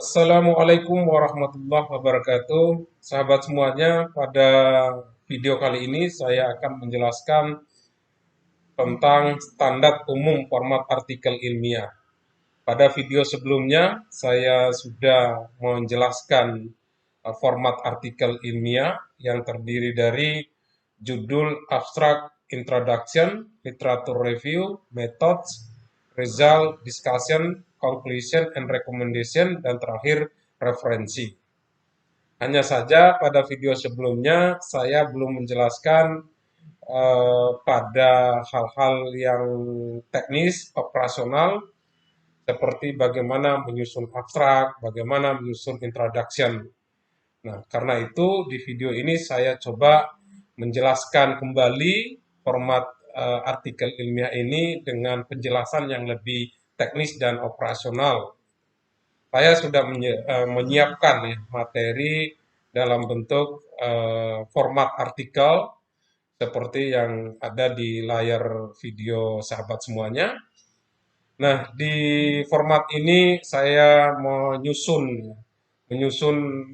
Assalamualaikum warahmatullahi wabarakatuh. Sahabat semuanya, pada video kali ini saya akan menjelaskan tentang standar umum format artikel ilmiah. Pada video sebelumnya, saya sudah menjelaskan format artikel ilmiah yang terdiri dari judul, abstract, introduction, literature review, methods, result, discussion, conclusion, and recommendation, dan terakhir referensi. Hanya saja pada video sebelumnya saya belum menjelaskan pada hal-hal yang teknis, operasional, seperti bagaimana menyusun abstrak, bagaimana menyusun introduction. Nah, karena itu di video ini saya coba menjelaskan kembali format artikel ilmiah ini dengan penjelasan yang lebih teknis dan operasional. Saya sudah menyiapkan ya, materi dalam bentuk format artikel seperti yang ada di layar video sahabat semuanya. Nah, di format ini saya menyusun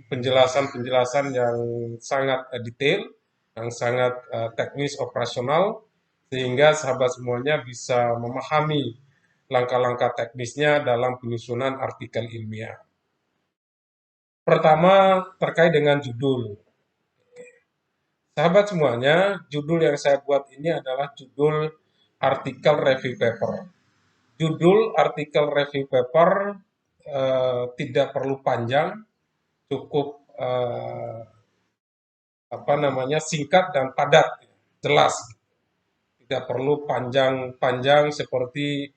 penjelasan-penjelasan yang sangat detail, yang sangat teknis operasional, sehingga sahabat semuanya bisa memahami langkah-langkah teknisnya dalam penyusunan artikel ilmiah. Pertama, terkait dengan judul. Sahabat semuanya, judul yang saya buat ini adalah judul artikel review paper. Judul artikel review paper tidak perlu panjang, cukup singkat dan padat, jelas. Tidak perlu panjang-panjang seperti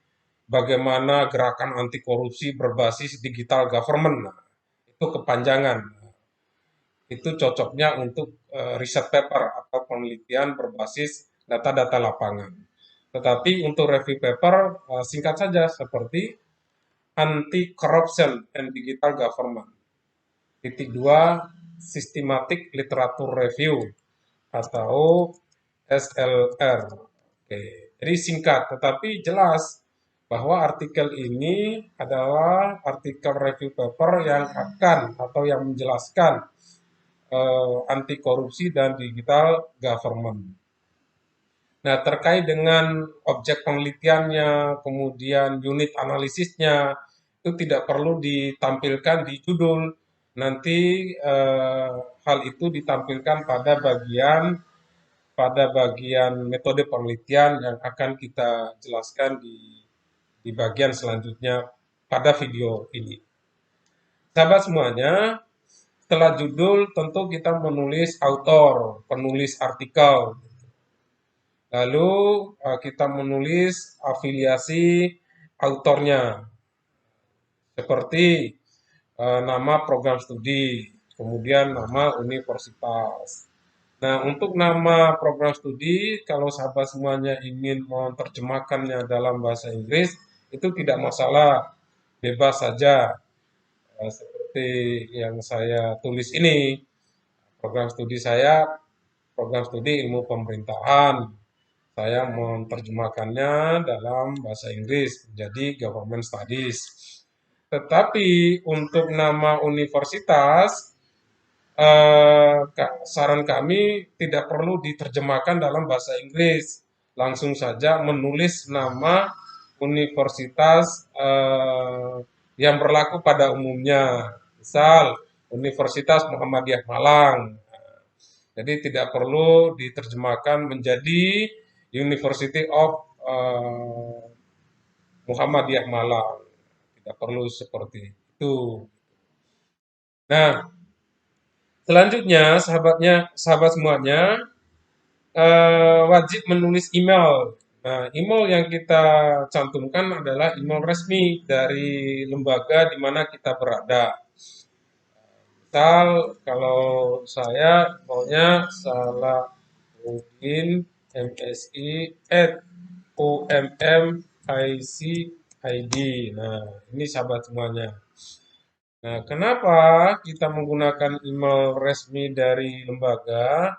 bagaimana gerakan anti korupsi berbasis digital government. Nah, itu kepanjangan. Itu cocoknya untuk riset paper atau penelitian berbasis data-data lapangan. Tetapi untuk review paper singkat saja seperti anti corruption and digital government. Titik 2, systematic literature review atau SLR. Oke, jadi singkat tetapi jelas bahwa artikel ini adalah artikel review paper yang akan atau yang menjelaskan anti korupsi dan digital government. Nah, terkait dengan objek penelitiannya, kemudian unit analisisnya, itu tidak perlu ditampilkan di judul. Nanti hal itu ditampilkan pada bagian metode penelitian yang akan kita jelaskan di bagian selanjutnya pada video ini. Sahabat semuanya, setelah judul tentu kita menulis autor, penulis artikel. Lalu kita menulis afiliasi autornya, seperti nama program studi, kemudian nama universitas. Nah, untuk nama program studi, kalau sahabat semuanya ingin menerjemahkannya dalam bahasa Inggris, itu tidak masalah, bebas saja. Seperti yang saya tulis ini, program studi saya, program studi ilmu pemerintahan. Saya menerjemahkannya dalam bahasa Inggris menjadi Government Studies. Tetapi untuk nama universitas, saran kami tidak perlu diterjemahkan dalam bahasa Inggris. Langsung saja menulis nama universitas yang berlaku pada umumnya. Misal, Universitas Muhammadiyah Malang. Jadi tidak perlu diterjemahkan menjadi University of Muhammadiyah Malang. Tidak perlu seperti itu. Nah, selanjutnya sahabat semuanya wajib menulis email. Nah, email yang kita cantumkan adalah email resmi dari lembaga di mana kita berada. Misal kalau saya maunya salah mungkin msi@ummicid. Nah, ini sahabat semuanya. Nah, kenapa kita menggunakan email resmi dari lembaga?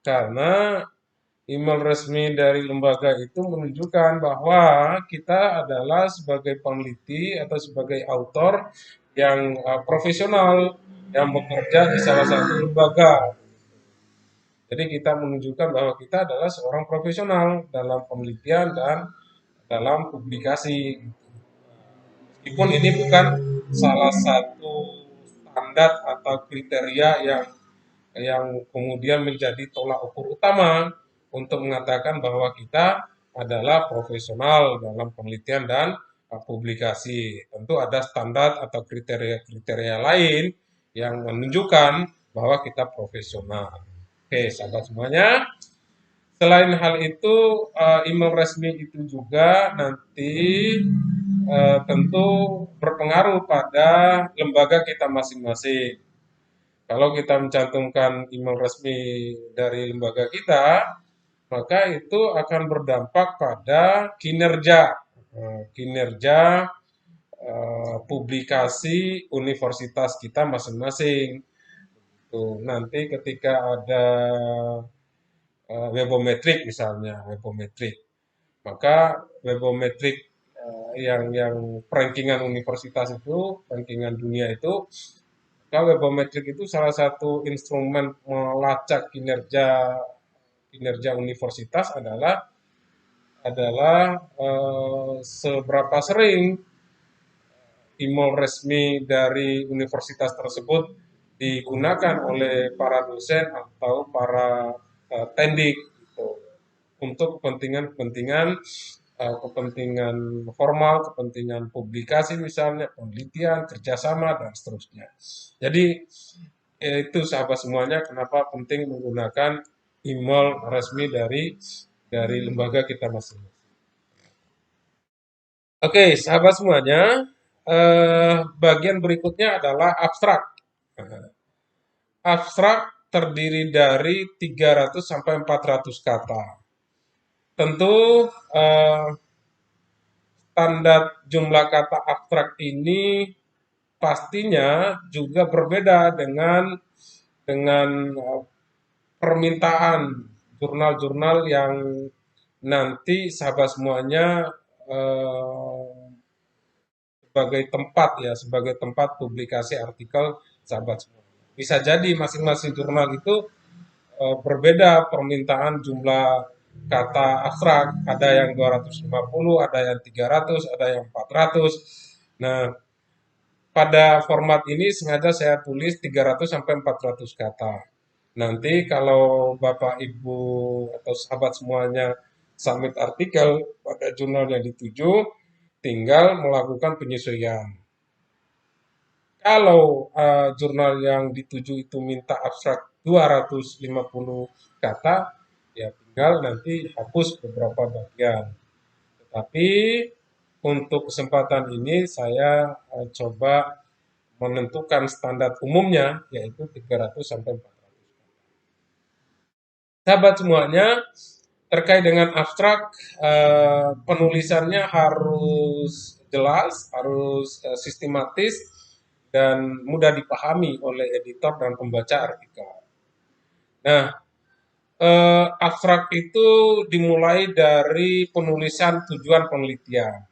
Karena email resmi dari lembaga itu menunjukkan bahwa kita adalah sebagai peneliti atau sebagai autor profesional yang bekerja di salah satu lembaga. Jadi kita menunjukkan bahwa kita adalah seorang profesional dalam penelitian dan dalam publikasi. Meskipun ini bukan salah satu standar atau kriteria yang kemudian menjadi tolak ukur utama untuk mengatakan bahwa kita adalah profesional dalam penelitian dan publikasi. Tentu ada standar atau kriteria-kriteria lain yang menunjukkan bahwa kita profesional. Oke, sahabat semuanya. Selain hal itu, email resmi itu juga nanti tentu berpengaruh pada lembaga kita masing-masing. Kalau kita mencantumkan email resmi dari lembaga kita, maka itu akan berdampak pada kinerja publikasi universitas kita masing-masing. Tuh, nanti ketika ada webometrik misalnya, webometrik, maka webometrik yang rankingan universitas itu, rankingan dunia itu, maka webometrik itu salah satu instrumen melacak kinerja universitas adalah seberapa sering email resmi dari universitas tersebut digunakan oleh para dosen atau para tendik gitu, untuk kepentingan formal, kepentingan publikasi misalnya, penelitian, kerjasama, dan seterusnya. Jadi itu sahabat semuanya kenapa penting menggunakan email resmi dari lembaga kita masing-masing. Oke, sahabat semuanya, bagian berikutnya adalah abstrak. Abstrak terdiri dari 300 sampai 400 kata. Tentu standar jumlah kata abstrak ini pastinya juga berbeda dengan permintaan jurnal-jurnal yang nanti sahabat semuanya sebagai tempat publikasi artikel sahabat semua. Bisa jadi masing-masing jurnal itu berbeda permintaan jumlah kata abstrak, ada yang 250, ada yang 300, ada yang 400. Nah, pada format ini sengaja saya tulis 300 sampai 400 kata. Nanti kalau Bapak Ibu atau sahabat semuanya submit artikel pada jurnal yang dituju, tinggal melakukan penyesuaian. Kalau jurnal yang dituju itu minta abstrak 250 kata, ya tinggal nanti hapus beberapa bagian. Tetapi untuk kesempatan ini saya coba menentukan standar umumnya yaitu 300 sampai 400. Sahabat semuanya, terkait dengan abstrak, penulisannya harus jelas, harus sistematis, dan mudah dipahami oleh editor dan pembaca artikel. Nah, abstrak itu dimulai dari penulisan tujuan penelitian.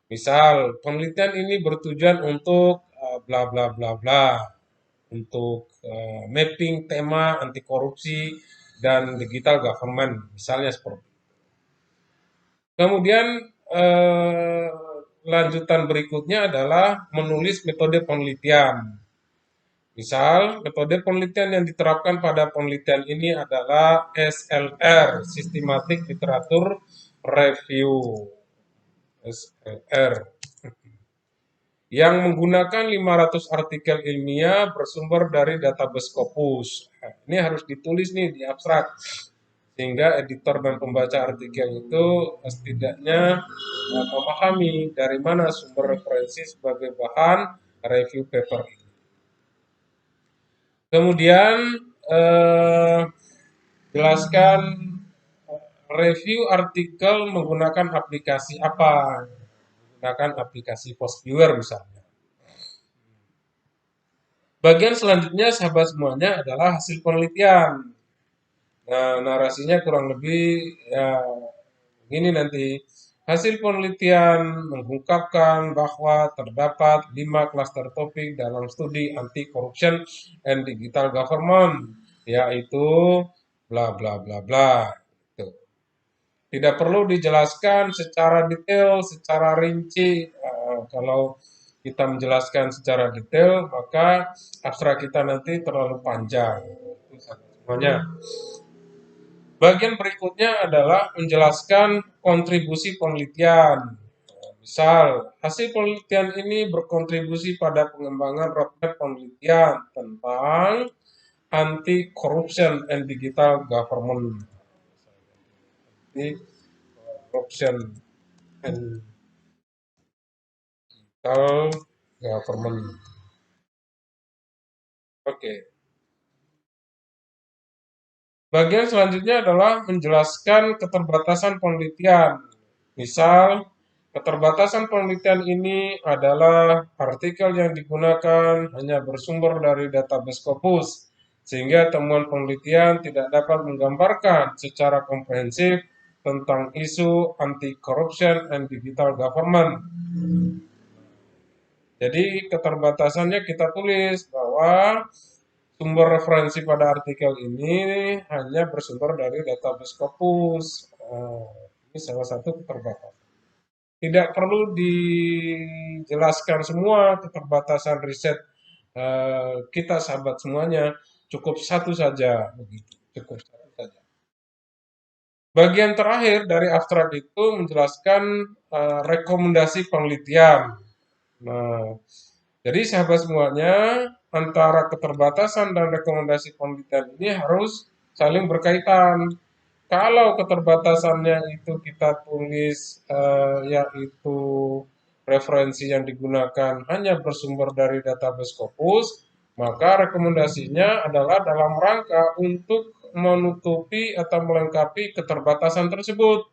Misal, penelitian ini bertujuan untuk bla bla bla bla, untuk mapping tema anti korupsi dan digital government, misalnya seperti itu. Kemudian lanjutan berikutnya adalah menulis metode penelitian. Misal, metode penelitian yang diterapkan pada penelitian ini adalah SLR, Systematic Literature Review. SLR. Yang menggunakan 500 artikel ilmiah bersumber dari database Scopus. Nah, ini harus ditulis nih di abstrak. Sehingga editor dan pembaca artikel itu setidaknya memahami dari mana sumber referensi sebagai bahan review paper ini. Kemudian jelaskan review artikel menggunakan aplikasi apa. Menggunakan aplikasi Postviewer misalnya. Bagian selanjutnya sahabat semuanya adalah hasil penelitian. Nah, narasinya kurang lebih ya begini nanti. Hasil penelitian mengungkapkan bahwa terdapat 5 klaster topik dalam studi anti-corruption and digital government, yaitu bla bla bla bla. Tuh. Tidak perlu dijelaskan secara detail, secara rinci. Kalau kita menjelaskan secara detail, maka abstrak kita nanti terlalu panjang. Semuanya. Bagian berikutnya adalah menjelaskan kontribusi penelitian. Misal, hasil penelitian ini berkontribusi pada pengembangan roadmap penelitian tentang anti-corruption and digital government. Anti-corruption and digital government. Oke. Bagian selanjutnya adalah menjelaskan keterbatasan penelitian. Misal, keterbatasan penelitian ini adalah artikel yang digunakan hanya bersumber dari database Scopus, sehingga temuan penelitian tidak dapat menggambarkan secara komprehensif tentang isu anti-corruption and digital government. Jadi keterbatasannya kita tulis bahwa sumber referensi pada artikel ini hanya bersumber dari database Scopus. Ini salah satu keterbatasan. Tidak perlu dijelaskan semua keterbatasan riset kita sahabat semuanya, cukup satu saja begitu. Cukup satu saja. Bagian terakhir dari abstrak itu menjelaskan rekomendasi penelitian. Nah, jadi sahabat semuanya, antara keterbatasan dan rekomendasi penelitian ini harus saling berkaitan. Kalau keterbatasannya itu kita tulis yaitu referensi yang digunakan hanya bersumber dari database Scopus, maka rekomendasinya adalah dalam rangka untuk menutupi atau melengkapi keterbatasan tersebut.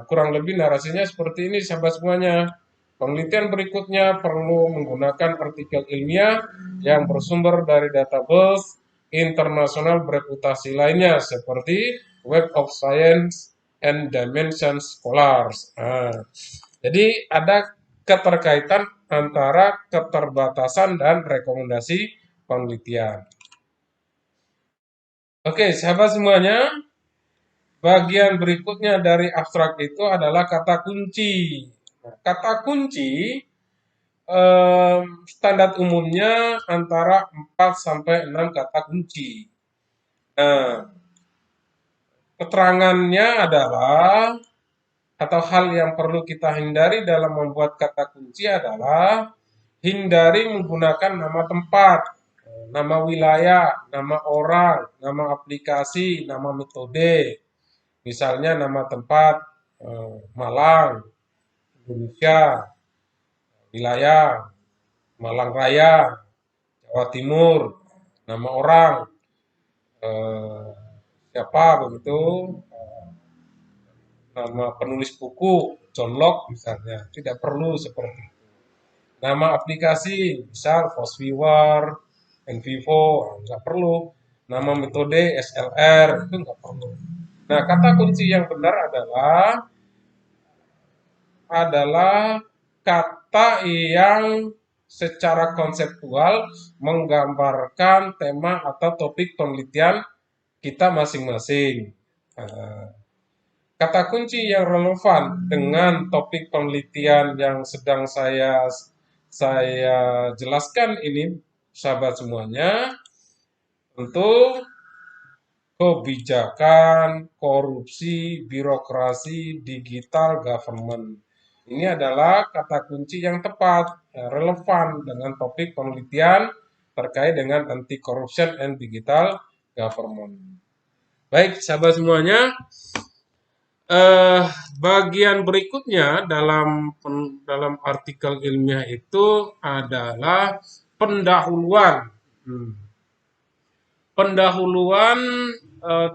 Kurang lebih narasinya seperti ini sahabat semuanya. Penelitian berikutnya perlu menggunakan artikel ilmiah yang bersumber dari database internasional bereputasi lainnya seperti Web of Science and Dimensions Scholars. Jadi ada keterkaitan antara keterbatasan dan rekomendasi penelitian. Oke, sahabat semuanya, bagian berikutnya dari abstrak itu adalah kata kunci. Kata kunci standar umumnya antara 4 sampai 6 kata kunci. Nah, keterangannya adalah atau hal yang perlu kita hindari dalam membuat kata kunci adalah hindari menggunakan nama tempat, nama wilayah, nama orang, nama aplikasi, nama metode. Misalnya nama tempat Malang, Indonesia, wilayah Malang Raya, Jawa Timur, nama orang siapa begitu, nama penulis buku John Locke misalnya, tidak perlu seperti itu. Nama aplikasi misal Fosviewer, Envivo, nggak perlu. Nama metode SLR itu nggak perlu. Nah, kata kunci yang benar adalah kata yang secara konseptual menggambarkan tema atau topik penelitian kita masing-masing. Kata kunci yang relevan dengan topik penelitian yang sedang saya jelaskan ini, sahabat semuanya, untuk kebijakan, korupsi, birokrasi, digital government. Ini adalah kata kunci yang tepat, relevan dengan topik penelitian terkait dengan anti-corruption and digital government. Baik, sahabat semuanya, bagian berikutnya dalam artikel ilmiah itu adalah pendahuluan. Pendahuluan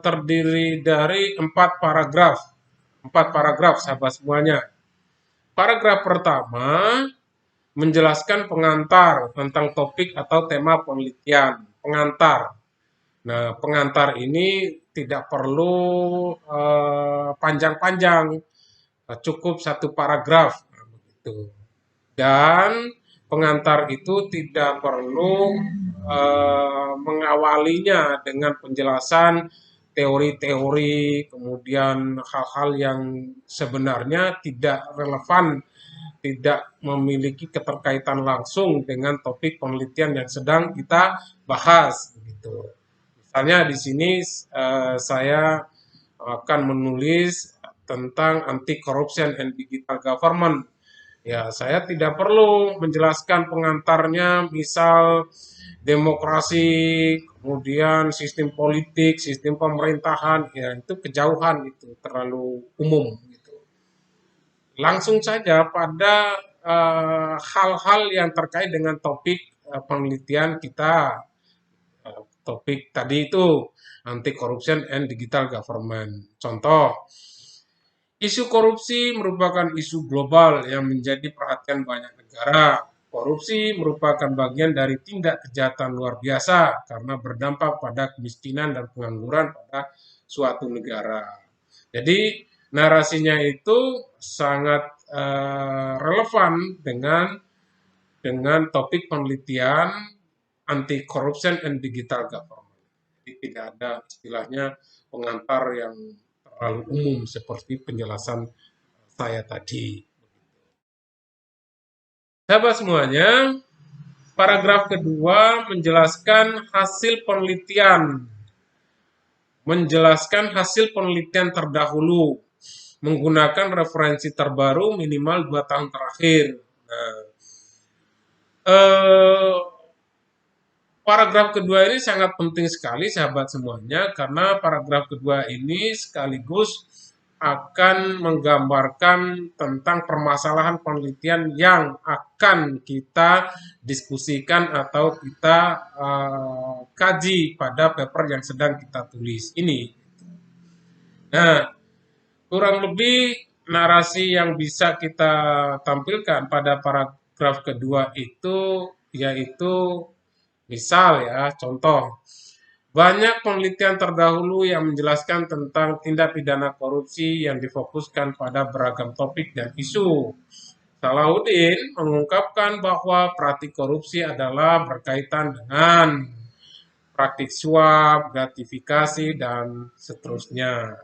terdiri dari 4 paragraf. 4 paragraf, sahabat semuanya. Paragraf pertama menjelaskan pengantar tentang topik atau tema penelitian. Pengantar. Nah, pengantar ini tidak perlu panjang-panjang. cukup satu paragraf. Nah, begitu. Dan pengantar itu tidak perlu mengawalinya dengan penjelasan teori-teori, kemudian hal-hal yang sebenarnya tidak relevan, tidak memiliki keterkaitan langsung dengan topik penelitian yang sedang kita bahas. Gitu. Misalnya di sini saya akan menulis tentang anti corruption and digital government. Ya, saya tidak perlu menjelaskan pengantarnya, misal demokrasi, kemudian sistem politik, sistem pemerintahan, ya itu kejauhan itu, terlalu umum gitu. Langsung saja pada hal-hal yang terkait dengan topik penelitian kita. Topik tadi itu anti corruption and digital government. Contoh, isu korupsi merupakan isu global yang menjadi perhatian banyak negara. Korupsi merupakan bagian dari tindak kejahatan luar biasa karena berdampak pada kemiskinan dan pengangguran pada suatu negara. Jadi narasinya itu sangat relevan dengan topik penelitian anti corruption and digital government. Jadi tidak ada istilahnya pengantar yang terlalu umum seperti penjelasan saya tadi. Sahabat semuanya, paragraf kedua menjelaskan hasil penelitian. Menjelaskan hasil penelitian terdahulu menggunakan referensi terbaru minimal 2 tahun terakhir. Nah, paragraf kedua ini sangat penting sekali sahabat semuanya, karena paragraf kedua ini sekaligus akan menggambarkan tentang permasalahan penelitian yang akan kita diskusikan atau kita kaji pada paper yang sedang kita tulis ini. Nah, kurang lebih narasi yang bisa kita tampilkan pada paragraf kedua itu yaitu misal ya, contoh, banyak penelitian terdahulu yang menjelaskan tentang tindak pidana korupsi yang difokuskan pada beragam topik dan isu. Salahuddin mengungkapkan bahwa praktik korupsi adalah berkaitan dengan praktik suap, gratifikasi, dan seterusnya.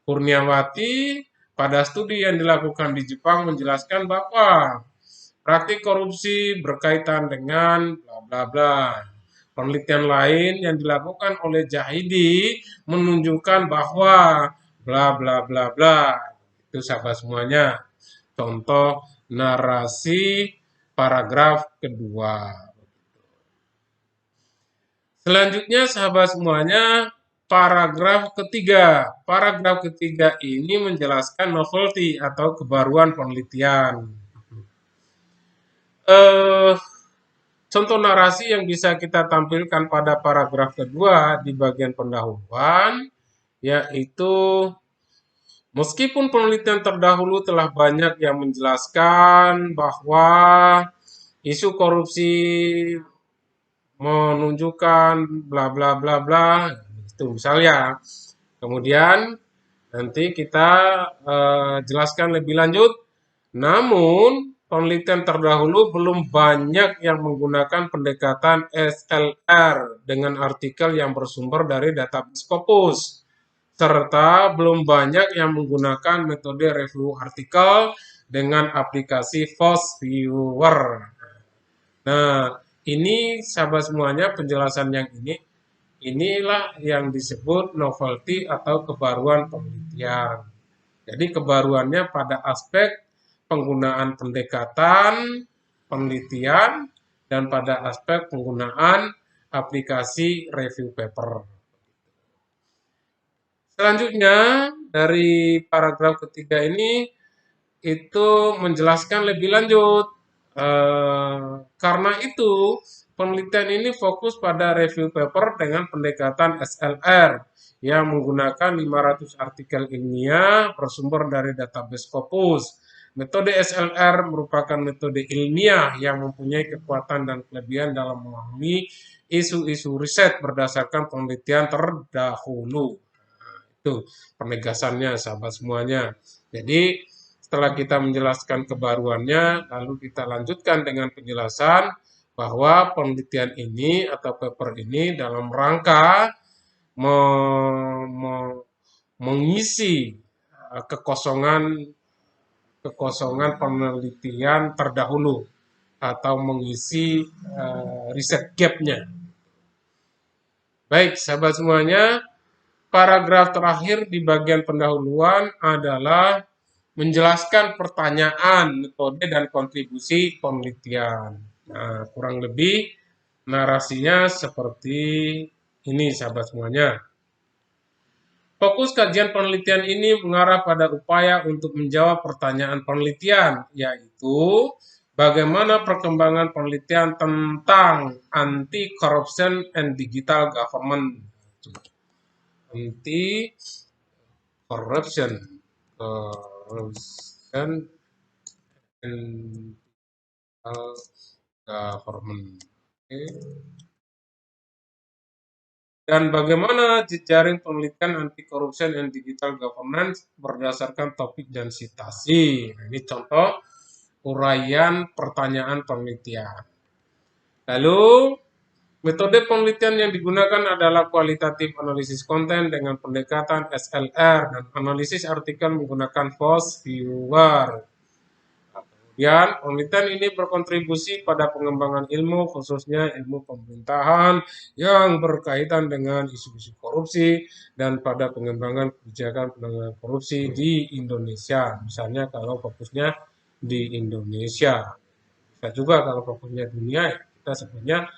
Kurniawati pada studi yang dilakukan di Jepang menjelaskan bahwa praktik korupsi berkaitan dengan bla bla bla. Penelitian lain yang dilakukan oleh Jahidi menunjukkan bahwa bla bla bla bla. Itu sahabat semuanya. Contoh narasi paragraf kedua. Selanjutnya sahabat semuanya, paragraf ketiga. Paragraf ketiga ini menjelaskan novelty atau kebaruan penelitian. Contoh narasi yang bisa kita tampilkan pada paragraf kedua di bagian pendahuluan, yaitu meskipun penelitian terdahulu telah banyak yang menjelaskan bahwa isu korupsi menunjukkan bla bla bla bla, itu misalnya. Kemudian nanti kita jelaskan lebih lanjut. Namun penelitian terdahulu belum banyak yang menggunakan pendekatan SLR dengan artikel yang bersumber dari database Scopus, serta belum banyak yang menggunakan metode review artikel dengan aplikasi Force Viewer. Nah, ini sahabat semuanya penjelasan yang inilah yang disebut novelty atau kebaruan penelitian. Jadi kebaruannya pada aspek penggunaan pendekatan, penelitian, dan pada aspek penggunaan aplikasi review paper. Selanjutnya, dari paragraf ketiga ini, itu menjelaskan lebih lanjut. Karena itu, penelitian ini fokus pada review paper dengan pendekatan SLR yang menggunakan 500 artikel ilmiah bersumber dari database Scopus. Metode SLR merupakan metode ilmiah yang mempunyai kekuatan dan kelebihan dalam memahami isu-isu riset berdasarkan penelitian terdahulu. Itu penegasannya sahabat semuanya. Jadi setelah kita menjelaskan kebaruannya, lalu kita lanjutkan dengan penjelasan bahwa penelitian ini atau paper ini dalam rangka mengisi kekosongan penelitian terdahulu atau mengisi riset gap-nya. Baik, sahabat semuanya, paragraf terakhir di bagian pendahuluan adalah menjelaskan pertanyaan, metode, dan kontribusi penelitian. Nah, kurang lebih narasinya seperti ini, sahabat semuanya. Fokus kajian penelitian ini mengarah pada upaya untuk menjawab pertanyaan penelitian, yaitu bagaimana perkembangan penelitian tentang anti-corruption and digital government. Anti-corruption and digital government. Dan bagaimana jejaring penelitian anti-corruption and digital governance berdasarkan topik dan citasi. Nah, ini contoh uraian pertanyaan penelitian. Lalu, metode penelitian yang digunakan adalah kualitatif analisis konten dengan pendekatan SLR dan analisis artikel menggunakan Post Viewer. Kemudian, penelitian ini berkontribusi pada pengembangan ilmu, khususnya ilmu pemerintahan yang berkaitan dengan isu-isu korupsi dan pada pengembangan kebijakan penanganan korupsi di Indonesia. Misalnya kalau fokusnya di Indonesia. Bisa juga kalau fokusnya dunia, kita sebutnya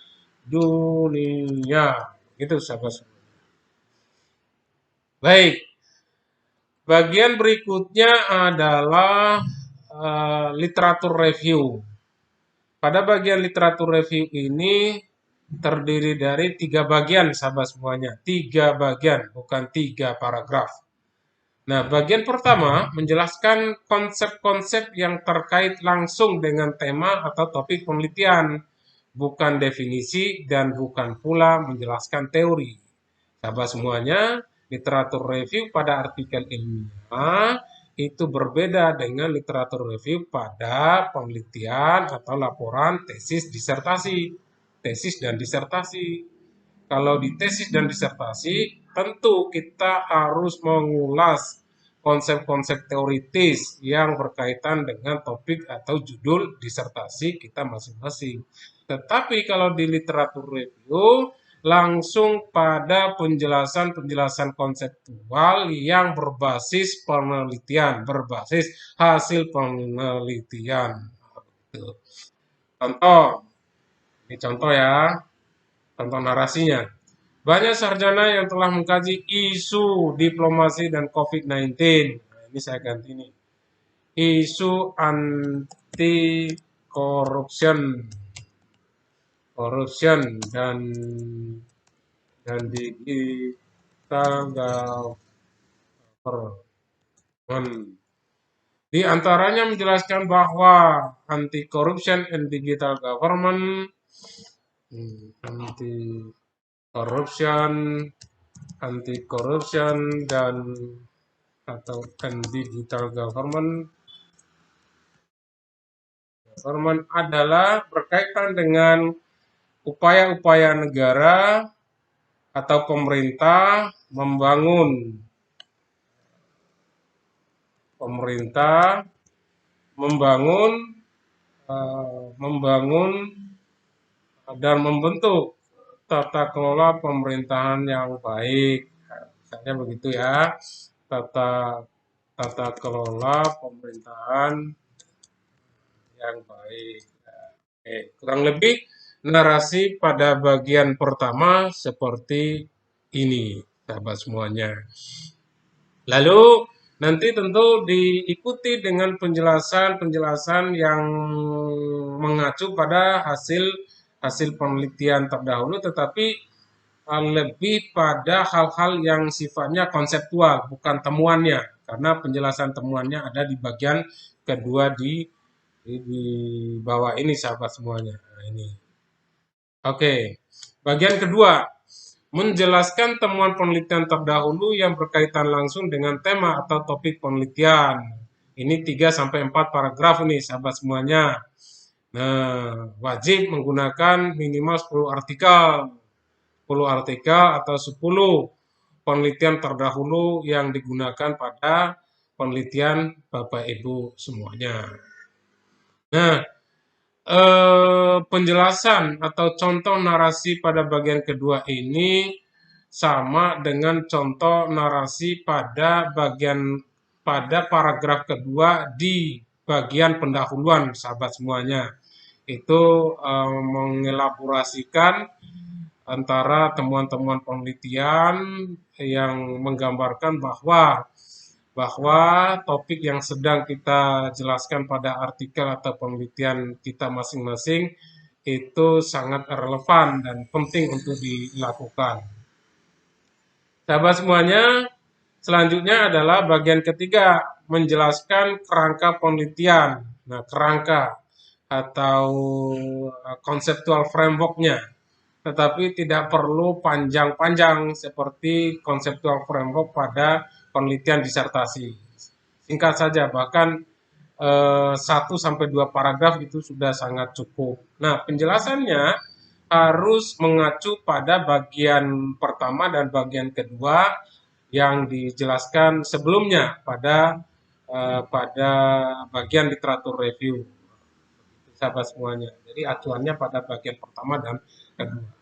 dunia. Itu sahabat. Baik. Bagian berikutnya adalah literatur review. Pada bagian literatur review ini terdiri dari 3 bagian, sahabat semuanya. 3 bagian, bukan 3 paragraf. Nah, bagian pertama menjelaskan konsep-konsep yang terkait langsung dengan tema atau topik penelitian, bukan definisi dan bukan pula menjelaskan teori. Sahabat semuanya, literatur review pada artikel ilmiah itu berbeda dengan literatur review pada penelitian atau laporan tesis disertasi. Tesis dan disertasi. Kalau di tesis dan disertasi, tentu kita harus mengulas konsep-konsep teoritis yang berkaitan dengan topik atau judul disertasi kita masing-masing. Tetapi kalau di literatur review, langsung pada penjelasan-penjelasan konseptual yang berbasis penelitian, berbasis hasil penelitian. Contoh, ini contoh ya, contoh narasinya. Banyak sarjana yang telah mengkaji isu diplomasi dan COVID-19. Nah, ini saya ganti nih. Isu anti corruption dan digital government. Di antaranya menjelaskan bahwa anti-corruption and digital government, anti-corruption dan digital government adalah berkaitan dengan upaya-upaya negara atau pemerintah membangun dan membentuk tata kelola pemerintahan yang baik. Misalnya begitu ya, tata kelola pemerintahan yang baik. Oke, kurang lebih narasi pada bagian pertama seperti ini, sahabat semuanya. Lalu nanti tentu diikuti dengan penjelasan-penjelasan yang mengacu pada hasil penelitian terdahulu, tetapi lebih pada hal-hal yang sifatnya konseptual, bukan temuannya, karena penjelasan temuannya ada di bagian kedua di bawah ini, sahabat semuanya. Nah, ini. Oke, bagian kedua, menjelaskan temuan penelitian terdahulu yang berkaitan langsung dengan tema atau topik penelitian. Ini 3-4 paragraf nih sahabat semuanya. Nah, wajib menggunakan minimal 10 artikel. 10 artikel atau 10 penelitian terdahulu yang digunakan pada penelitian Bapak Ibu semuanya. Nah, penjelasan atau contoh narasi pada bagian kedua ini sama dengan contoh narasi pada paragraf kedua di bagian pendahuluan, sahabat semuanya. Itu mengelaborasikan antara temuan-temuan penelitian yang menggambarkan bahwa topik yang sedang kita jelaskan pada artikel atau penelitian kita masing-masing itu sangat relevan dan penting untuk dilakukan. Sahabat semuanya, selanjutnya adalah bagian ketiga, menjelaskan kerangka penelitian. Nah, kerangka atau konseptual framework-nya. Tetapi tidak perlu panjang-panjang seperti konseptual framework pada penelitian disertasi. Singkat saja, bahkan 1-2 paragraf itu sudah sangat cukup. Nah, penjelasannya harus mengacu pada bagian pertama dan bagian kedua yang dijelaskan sebelumnya pada bagian literatur review, sahabat semuanya. Jadi acuannya pada bagian pertama dan kedua.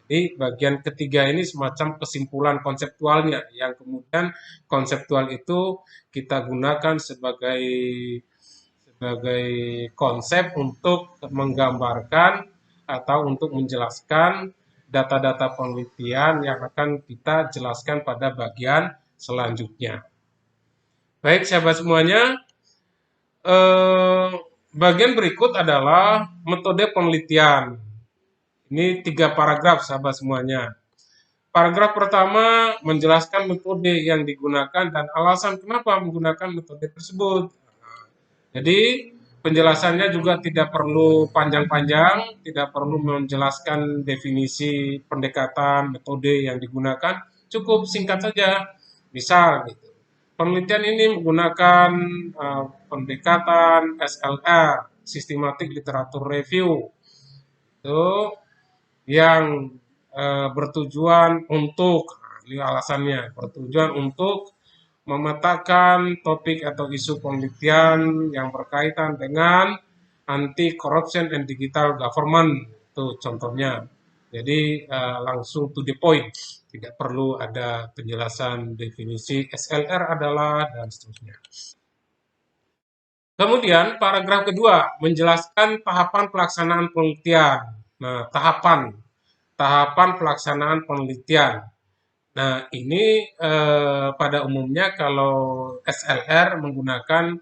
Jadi bagian ketiga ini semacam kesimpulan konseptualnya, yang kemudian konseptual itu kita gunakan sebagai konsep untuk menggambarkan atau untuk menjelaskan data-data penelitian yang akan kita jelaskan pada bagian selanjutnya. Baik, sahabat semuanya, bagian berikut adalah metode penelitian. Ini 3 paragraf, sahabat semuanya. Paragraf pertama menjelaskan metode yang digunakan dan alasan kenapa menggunakan metode tersebut. Jadi penjelasannya juga tidak perlu panjang-panjang, tidak perlu menjelaskan definisi pendekatan, metode yang digunakan, cukup singkat saja. Misal gitu. Penelitian ini menggunakan pendekatan SLR, Systematic Literature Review. Itu yang bertujuan untuk, ini alasannya, bertujuan untuk memetakan topik atau isu penelitian yang berkaitan dengan anti-corruption and digital government. Itu contohnya. Jadi langsung to the point, tidak perlu ada penjelasan definisi SLR adalah dan seterusnya. Kemudian paragraf kedua menjelaskan tahapan pelaksanaan penelitian. Nah, tahapan pelaksanaan penelitian. Nah, ini pada umumnya kalau SLR menggunakan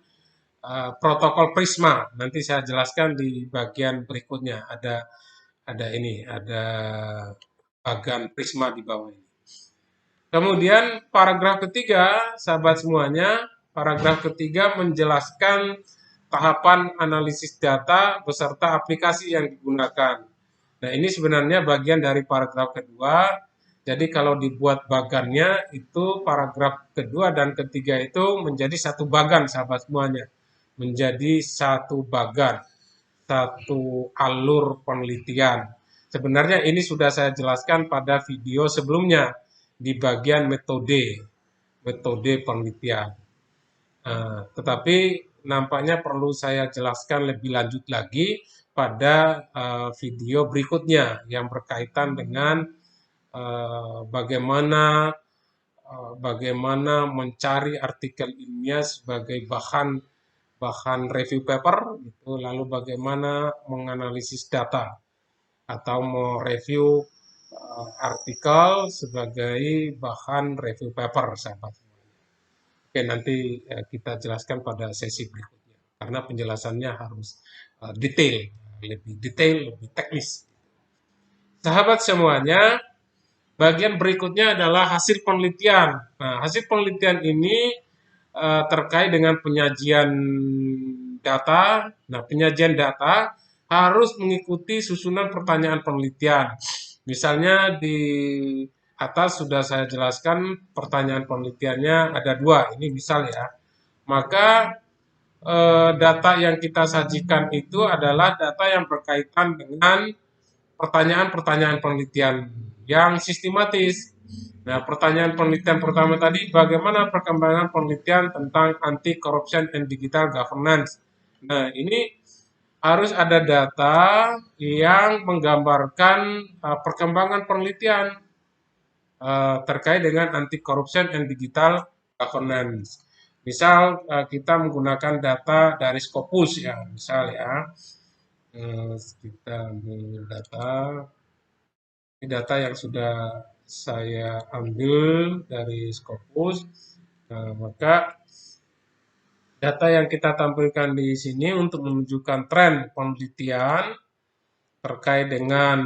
protokol Prisma. Nanti saya jelaskan di bagian berikutnya. Ada bagan Prisma di bawah ini. Kemudian paragraf ketiga, sahabat semuanya, paragraf ketiga menjelaskan tahapan analisis data beserta aplikasi yang digunakan. Nah, ini sebenarnya bagian dari paragraf kedua. Jadi kalau dibuat bagannya itu paragraf kedua dan ketiga itu menjadi satu bagan, sahabat semuanya. Menjadi satu bagan, satu alur penelitian. Sebenarnya ini sudah saya jelaskan pada video sebelumnya di bagian metode penelitian. Tetapi nampaknya perlu saya jelaskan lebih lanjut lagi pada video berikutnya yang berkaitan dengan bagaimana mencari artikel ilmiah sebagai bahan review paper, gitu, lalu bagaimana menganalisis data atau mereview artikel sebagai bahan review paper, sahabat. Oke, nanti kita jelaskan pada sesi berikutnya karena penjelasannya harus lebih detail, lebih teknis. Sahabat semuanya, bagian berikutnya adalah hasil penelitian. Nah, hasil penelitian ini terkait dengan penyajian data. Nah, penyajian data harus mengikuti susunan pertanyaan penelitian. Misalnya di atas sudah saya jelaskan pertanyaan penelitiannya ada 2. Ini misal ya. Maka data yang kita sajikan itu adalah data yang berkaitan dengan pertanyaan-pertanyaan penelitian yang sistematis. Nah, pertanyaan penelitian pertama tadi, bagaimana perkembangan penelitian tentang anti-corruption and digital governance. Nah, ini harus ada data yang menggambarkan perkembangan penelitian terkait dengan anti-corruption and digital governance. Misal kita menggunakan data dari Scopus ya, misal ya, kita ambil data. Ini data yang sudah saya ambil dari Scopus. Nah, maka data yang kita tampilkan di sini untuk menunjukkan tren penelitian terkait dengan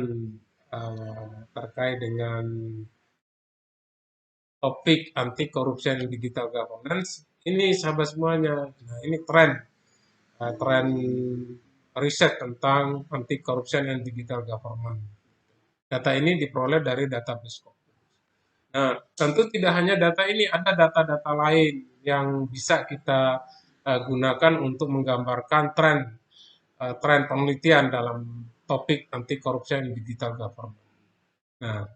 topik anti corruption digital governance. Ini sahabat semuanya. Nah, ini tren riset tentang anti corruption and digital government. Data ini diperoleh dari database Scopus. Nah, tentu tidak hanya data ini, ada data-data lain yang bisa kita gunakan untuk menggambarkan tren penelitian dalam topik anti corruption digital government. Nah,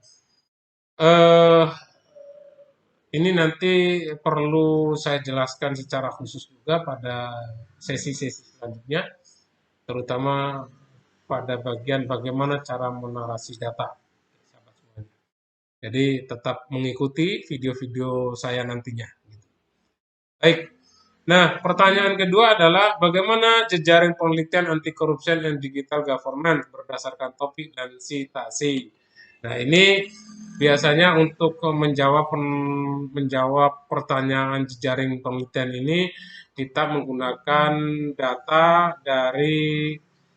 eh, ini nanti perlu saya jelaskan secara khusus juga pada sesi-sesi selanjutnya, terutama pada bagian bagaimana cara menarasi data. Jadi tetap mengikuti video-video saya nantinya. Baik. Nah, pertanyaan kedua adalah bagaimana jejaring penelitian anti corruption and digital governance berdasarkan topik dan citasi. Nah, ini biasanya untuk menjawab pertanyaan jejaring penelitian ini kita menggunakan data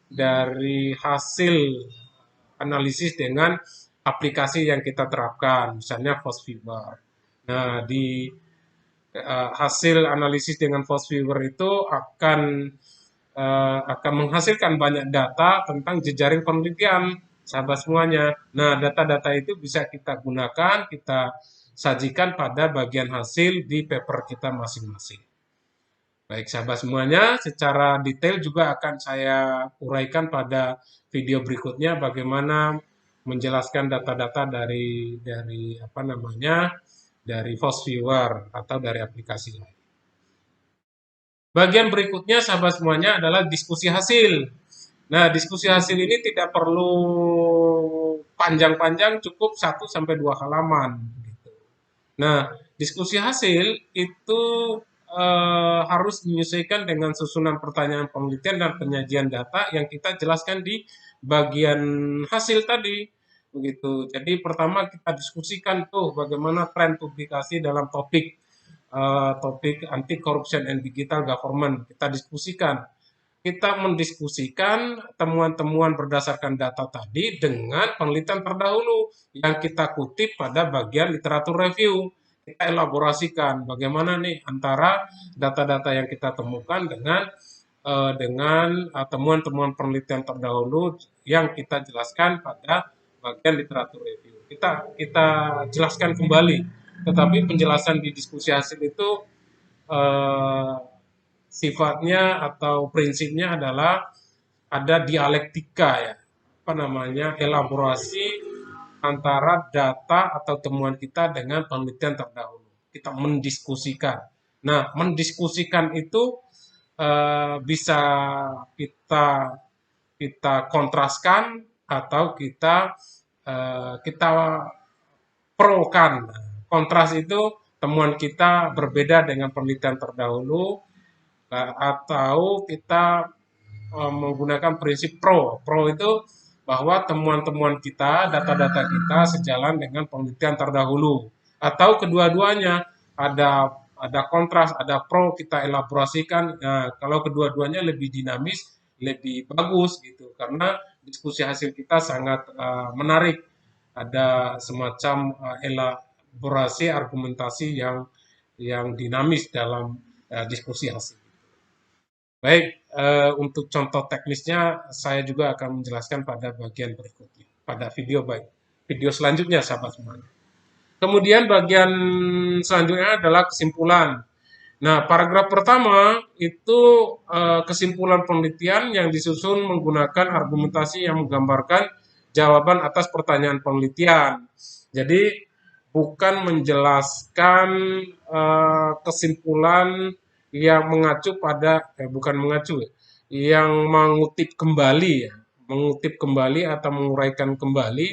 dari hasil analisis dengan aplikasi yang kita terapkan, misalnya FOSS-Viewer. Nah, di hasil analisis dengan FOSS-Viewer itu akan menghasilkan banyak data tentang jejaring penelitian sahabat semuanya. Nah, data-data itu bisa kita gunakan, kita sajikan pada bagian hasil di paper kita masing-masing. Baik sahabat semuanya, secara detail juga akan saya uraikan pada video berikutnya bagaimana menjelaskan data-data dari FOSS-Viewer atau dari aplikasi lain. Bagian berikutnya sahabat semuanya adalah diskusi hasil. Nah, diskusi hasil ini tidak perlu panjang-panjang, cukup 1-2 halaman. Nah, diskusi hasil itu harus menyesuaikan dengan susunan pertanyaan penelitian dan penyajian data yang kita jelaskan di bagian hasil tadi. Begitu. Jadi pertama kita diskusikan tuh bagaimana tren publikasi dalam topik anti corruption and digital government. Kita diskusikan. Kita mendiskusikan temuan-temuan berdasarkan data tadi dengan penelitian terdahulu yang kita kutip pada bagian literatur review. Kita elaborasikan bagaimana nih antara data-data yang kita temukan dengan temuan-temuan penelitian terdahulu yang kita jelaskan pada bagian literatur review. Kita jelaskan kembali, tetapi penjelasan di diskusi hasil itu sifatnya atau prinsipnya adalah ada dialektika ya, elaborasi antara data atau temuan kita dengan penelitian terdahulu. Kita mendiskusikan. Nah, mendiskusikan itu bisa kita kontraskan atau kita prokan. Kontras itu temuan kita berbeda dengan penelitian terdahulu atau kita menggunakan prinsip pro. Pro itu bahwa temuan-temuan kita, data-data kita sejalan dengan penelitian terdahulu. Atau kedua-duanya ada kontras, ada pro, kita elaborasikan. Nah, kalau kedua-duanya lebih dinamis, lebih bagus gitu. Karena diskusi hasil kita sangat menarik. Ada semacam elaborasi argumentasi yang dinamis dalam diskusi hasil. Baik, untuk contoh teknisnya saya juga akan menjelaskan pada bagian berikutnya, pada video selanjutnya sahabat semuanya. Kemudian bagian selanjutnya adalah kesimpulan. Nah, paragraf pertama itu kesimpulan penelitian yang disusun menggunakan argumentasi yang menggambarkan jawaban atas pertanyaan penelitian. Jadi bukan menjelaskan kesimpulan yang mengacu pada bukan mengacu ya, yang mengutip kembali atau menguraikan kembali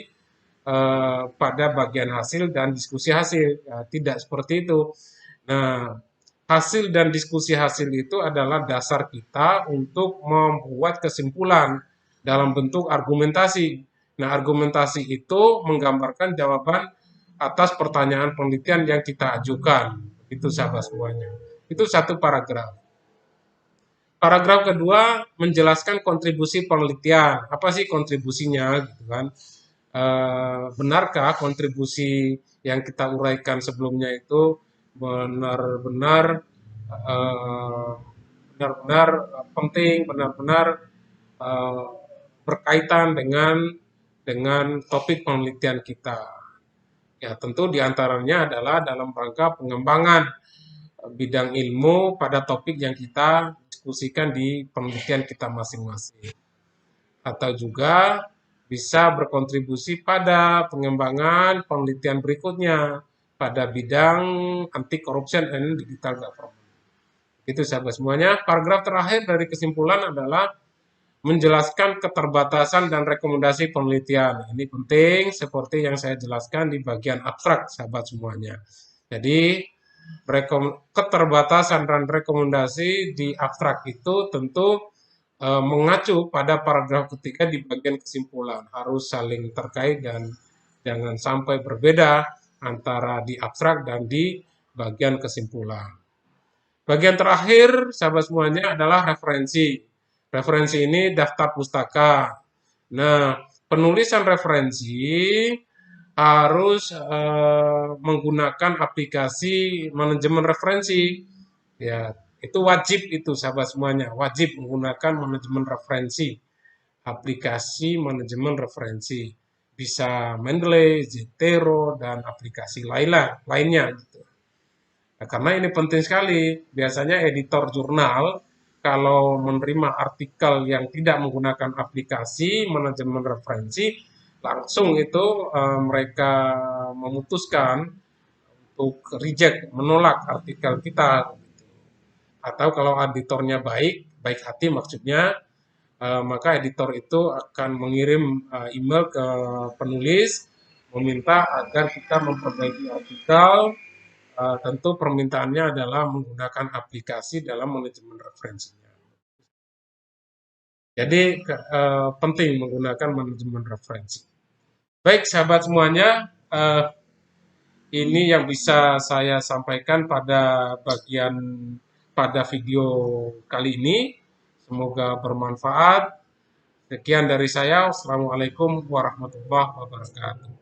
pada bagian hasil dan diskusi hasil. Ya, tidak seperti itu. Nah, hasil dan diskusi hasil itu adalah dasar kita untuk membuat kesimpulan dalam bentuk argumentasi. Nah, argumentasi itu menggambarkan jawaban atas pertanyaan penelitian yang kita ajukan. Itu sahabat semuanya. Itu satu paragraf. Paragraf kedua menjelaskan kontribusi penelitian. Apa sih kontribusinya gitu kan? Benarkah kontribusi yang kita uraikan sebelumnya itu benar-benar eh, benar-benar penting, benar-benar eh, berkaitan dengan topik penelitian kita. Ya, tentu diantaranya adalah dalam rangka pengembangan bidang ilmu pada topik yang kita diskusikan di penelitian kita masing-masing. Atau juga bisa berkontribusi pada pengembangan penelitian berikutnya pada bidang anti corruption and digital government. Itu sahabat semuanya. Paragraf terakhir dari kesimpulan adalah menjelaskan keterbatasan dan rekomendasi penelitian. Ini penting seperti yang saya jelaskan di bagian abstrak sahabat semuanya. Jadi keterbatasan dan rekomendasi di abstrak itu tentu mengacu pada paragraf ketiga di bagian kesimpulan. Harus saling terkait dan jangan sampai berbeda antara di abstrak dan di bagian kesimpulan. Bagian terakhir, sahabat semuanya, adalah referensi. Referensi ini daftar pustaka. Nah, penulisan referensi harus menggunakan aplikasi manajemen referensi. Ya, itu wajib itu sahabat semuanya, wajib menggunakan manajemen referensi. Aplikasi manajemen referensi. Bisa Mendeley, Zotero, dan aplikasi lainnya gitu. Nah, karena ini penting sekali. Biasanya editor jurnal kalau menerima artikel yang tidak menggunakan aplikasi manajemen referensi, langsung itu mereka memutuskan untuk reject, menolak artikel kita. Atau kalau editornya baik, baik hati maksudnya, maka editor itu akan mengirim email ke penulis meminta agar kita memperbaiki artikel. Tentu permintaannya adalah menggunakan aplikasi dalam manajemen referensinya. Jadi penting menggunakan manajemen referensi. Baik sahabat semuanya, ini yang bisa saya sampaikan pada video kali ini. Semoga bermanfaat. Sekian dari saya. Wassalamualaikum warahmatullahi wabarakatuh.